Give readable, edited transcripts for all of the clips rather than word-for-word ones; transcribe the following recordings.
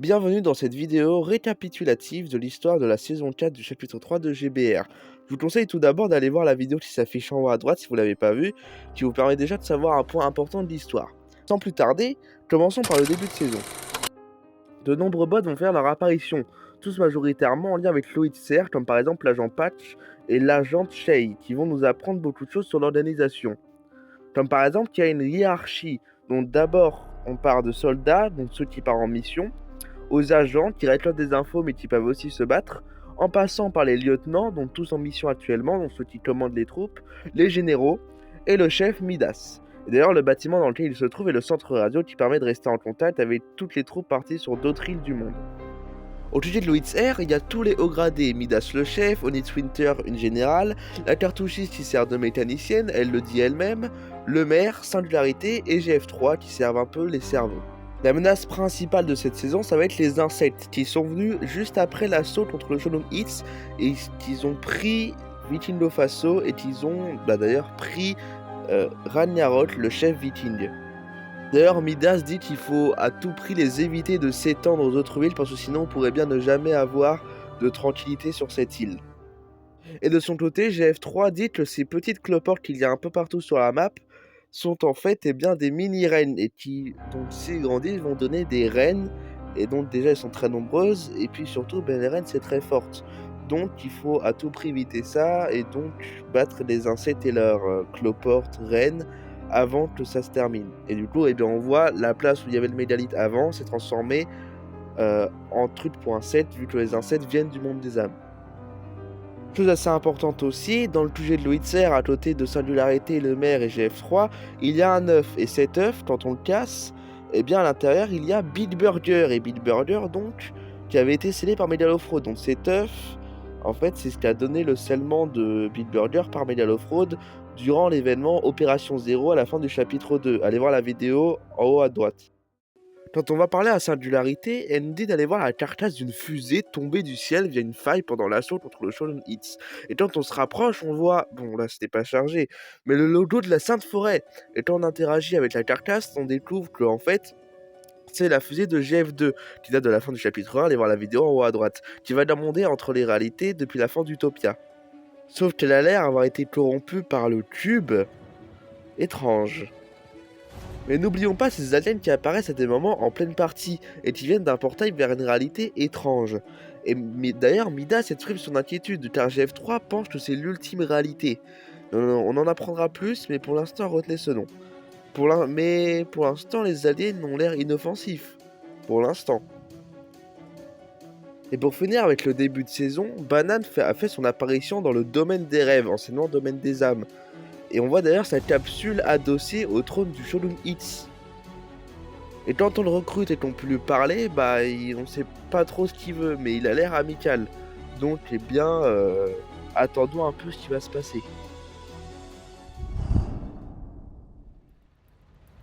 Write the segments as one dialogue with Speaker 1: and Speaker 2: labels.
Speaker 1: Bienvenue dans cette vidéo récapitulative de l'histoire de la saison 4 du chapitre 3 de GBR. Je vous conseille tout d'abord d'aller voir la vidéo qui s'affiche en haut à droite si vous ne l'avez pas vue, qui vous permet déjà de savoir un point important de l'histoire. Sans plus tarder, commençons par le début de saison. De nombreux bots vont faire leur apparition, tous majoritairement en lien avec Loïd Serre, comme par exemple l'agent Patch et l'agent Shay, qui vont nous apprendre beaucoup de choses sur l'organisation. Comme par exemple qu'il y a une hiérarchie, dont d'abord on part de soldats, donc ceux qui partent en mission, aux agents qui récoltent des infos mais qui peuvent aussi se battre, en passant par les lieutenants, donc tous en mission actuellement, donc ceux qui commandent les troupes, les généraux et le chef Midas. Et d'ailleurs, le bâtiment dans lequel il se trouve est le centre radio qui permet de rester en contact avec toutes les troupes parties sur d'autres îles du monde. Au sujet de Loïd Air, il y a tous les hauts gradés, Midas le chef, Onix Winter une générale, la cartouchiste qui sert de mécanicienne, elle le dit elle-même, le maire, Singularité et GF3 qui servent un peu les cerveaux. La menace principale de cette saison, ça va être les insectes qui sont venus juste après l'assaut contre le Shonen Hits et qu'ils ont pris Viking Faso et qu'ils ont d'ailleurs pris Ragnarok, le chef viking. D'ailleurs, Midas dit qu'il faut à tout prix les éviter de s'étendre aux autres îles parce que sinon on pourrait bien ne jamais avoir de tranquillité sur cette île. Et de son côté, GF3 dit que ces petites cloportes qu'il y a un peu partout sur la map sont en fait des mini-reines et qui, donc s'ils grandissent, vont donner des reines et donc déjà elles sont très nombreuses et puis surtout les reines c'est très forte. Donc il faut à tout prix éviter ça et donc battre les insectes et leurs cloportes reines avant que ça se termine. Et du coup, on voit la place où il y avait le mégalithe avant s'est transformée en truc.7 vu que les insectes viennent du monde des âmes. Chose assez importante aussi, dans le QG de Loïd Serre, à côté de Singularité, le maire et GF3, il y a un œuf. Et cet œuf, quand on le casse, à l'intérieur, il y a Big Burger. Et Big Burger, donc, qui avait été scellé par Megalofraud. Donc cet œuf, en fait, c'est ce qui a donné le scellement de Big Burger par Megalofraud durant l'événement Opération Zéro à la fin du chapitre 2. Allez voir la vidéo en haut à droite. Quand on va parler à Singularité, elle nous dit d'aller voir la carcasse d'une fusée tombée du ciel via une faille pendant l'assaut contre le Shonen Hits. Et quand on se rapproche, on voit, bon là c'était pas chargé, mais le logo de la Sainte Forêt. Et quand on interagit avec la carcasse, on découvre que en fait, c'est la fusée de GF2, qui date de la fin du chapitre 1, allez voir la vidéo en haut à droite, qui va demander entre les réalités depuis la fin d'Utopia. Sauf qu'elle a l'air avoir été corrompue par le cube. Étrange. Mais n'oublions pas ces aliens qui apparaissent à des moments en pleine partie et qui viennent d'un portail vers une réalité étrange. Et d'ailleurs, Midas exprime son inquiétude car GF3 pense que c'est l'ultime réalité. On en apprendra plus, mais pour l'instant, retenez ce nom. Mais pour l'instant, les aliens ont l'air inoffensifs. Pour l'instant. Et pour finir avec le début de saison, Banane a fait son apparition dans le domaine des rêves, anciennement domaine des âmes. Et on voit d'ailleurs sa capsule adossée au trône du Shonen Hits. Et quand on le recrute et qu'on peut lui parler, on sait pas trop ce qu'il veut, mais il a l'air amical. Donc, attendons un peu ce qui va se passer.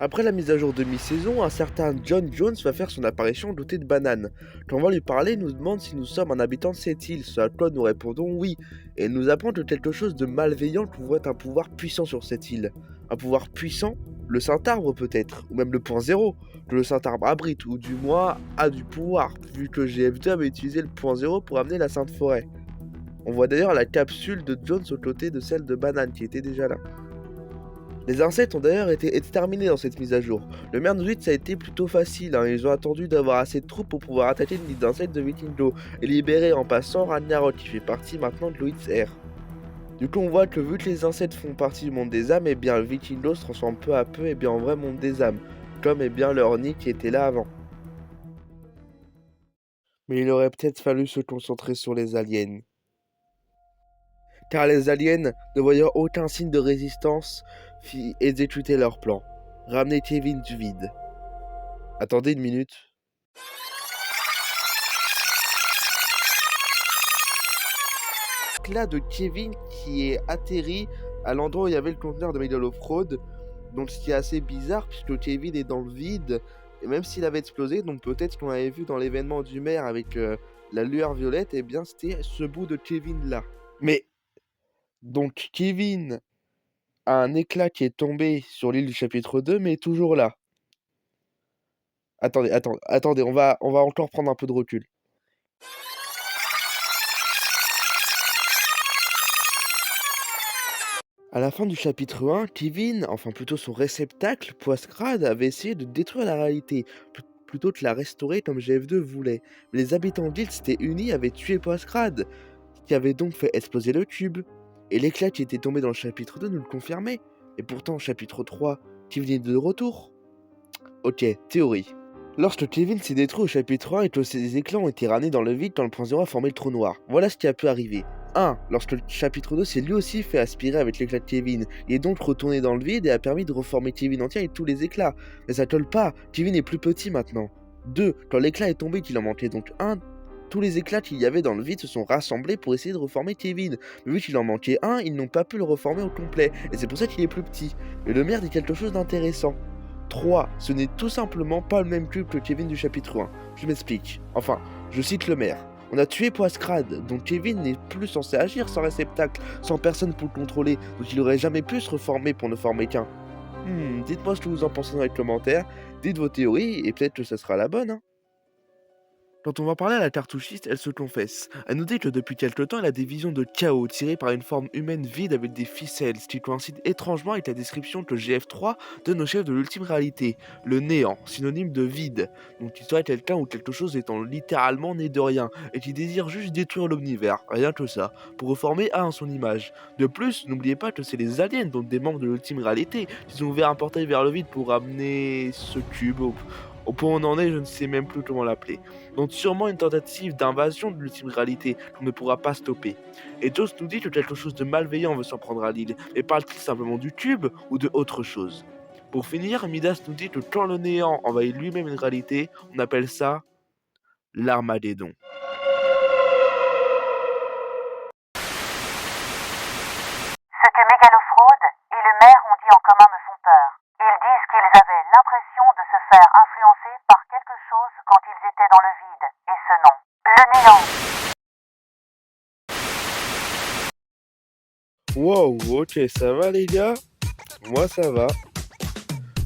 Speaker 1: Après la mise à jour de mi-saison, un certain John Jones va faire son apparition doté de bananes. Quand on va lui parler, il nous demande si nous sommes un habitant de cette île, ce à quoi nous répondons oui, et il nous apprend que quelque chose de malveillant pourrait être un pouvoir puissant sur cette île. Un pouvoir puissant? Le Saint-Arbre peut-être, ou même le point zéro, que le Saint-Arbre abrite, ou du moins a du pouvoir, vu que GF2 avait utilisé le point zéro pour amener la Sainte Forêt. On voit d'ailleurs la capsule de Jones aux côtés de celle de Banane qui était déjà là. Les insectes ont d'ailleurs été exterminés dans cette mise à jour. Le maire nous dit que ça a été plutôt facile, ils ont attendu d'avoir assez de troupes pour pouvoir attaquer une liste d'insectes de Vikingo et libérer en passant Ragnarok qui fait partie maintenant de Loïd Air. Du coup on voit que vu que les insectes font partie du monde des âmes, le Vikingo se transforme peu à peu en vrai monde des âmes, comme leur nid qui était là avant. Mais il aurait peut-être fallu se concentrer sur les aliens. Car les aliens, ne voyant aucun signe de résistance, fit exécuter leur plan. Ramener Kevin du vide. Attendez une minute. Là de Kevin qui est atterri à l'endroit où il y avait le conteneur de Medal of Fraud. Donc ce qui est assez bizarre puisque Kevin est dans le vide. Et même s'il avait explosé, donc peut-être qu'on avait vu dans l'événement du maire avec la lueur violette, c'était ce bout de Kevin là. Mais donc Kevin a un éclat qui est tombé sur l'île du chapitre 2, mais est toujours là. Attendez, on va encore prendre un peu de recul. À la fin du chapitre 1, Kevin, enfin plutôt son réceptacle, Poiscrade, avait essayé de détruire la réalité, plutôt que la restaurer comme GF2 voulait. Mais les habitants de l'île s'étaient unis et avaient tué Poiscrade, ce qui avait donc fait exploser le cube. Et l'éclat qui était tombé dans le chapitre 2 nous le confirmait. Et pourtant, au chapitre 3, Kevin est de retour. Ok, théorie. Lorsque Kevin s'est détruit au chapitre 1 et que ses éclats ont été ramenés dans le vide quand le point 0 a formé le trou noir, voilà ce qui a pu arriver. 1. Lorsque le chapitre 2 s'est lui aussi fait aspirer avec l'éclat de Kevin, il est donc retourné dans le vide et a permis de reformer Kevin entier avec tous les éclats. Mais ça colle pas, Kevin est plus petit maintenant. 2. Quand l'éclat est tombé qu'il en manquait donc un, tous les éclats qu'il y avait dans le vide se sont rassemblés pour essayer de reformer Kevin. Mais vu qu'il en manquait un, ils n'ont pas pu le reformer au complet, et c'est pour ça qu'il est plus petit. Mais le maire dit quelque chose d'intéressant. 3. Ce n'est tout simplement pas le même cube que Kevin du chapitre 1. Je m'explique. Enfin, je cite le maire. On a tué Poiscrade, donc Kevin n'est plus censé agir sans réceptacle, sans personne pour le contrôler, donc il aurait jamais pu se reformer pour ne former qu'un. Dites-moi ce que vous en pensez dans les commentaires, dites vos théories, et peut-être que ça sera la bonne, hein. Quand on va parler à la cartouchiste, elle se confesse. Elle nous dit que depuis quelque temps, elle a des visions de chaos tirées par une forme humaine vide avec des ficelles, ce qui coïncide étrangement avec la description que GF3 donne au chef de l'ultime réalité, le néant, synonyme de vide. Donc il serait quelqu'un ou quelque chose étant littéralement né de rien, et qui désire juste détruire l'univers, rien que ça, pour reformer un à son image. De plus, n'oubliez pas que c'est les aliens, donc des membres de l'ultime réalité, qui ont ouvert un portail vers le vide pour amener ce cube au point où on en est, je ne sais même plus comment l'appeler. Donc sûrement une tentative d'invasion de l'ultime réalité qu'on ne pourra pas stopper. Et Joss nous dit que quelque chose de malveillant veut s'en prendre à l'île, mais parle-t-il simplement du cube ou de autre chose? Pour finir, Midas nous dit que quand le néant envahit lui-même une réalité, on appelle ça l'Armageddon.
Speaker 2: Ce que Mégalofraude et le maire ont dit en commun me font peur. Ils disent qu'ils avaient l'impression de se faire influencer par quelque chose quand ils étaient dans le vide, et ce nom, le néant.
Speaker 1: Wow, ok, ça va les gars? Moi ça va.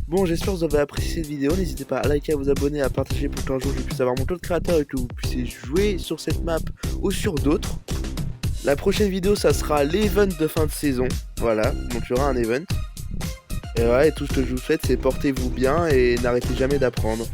Speaker 1: Bon, j'espère que vous avez apprécié cette vidéo. N'hésitez pas à liker, à vous abonner, à partager pour qu'un jour je puisse avoir mon code créateur et que vous puissiez jouer sur cette map ou sur d'autres. La prochaine vidéo, ça sera l'event de fin de saison. Voilà, donc il y aura un event. Et voilà, et tout ce que je vous souhaite, c'est portez-vous bien et n'arrêtez jamais d'apprendre.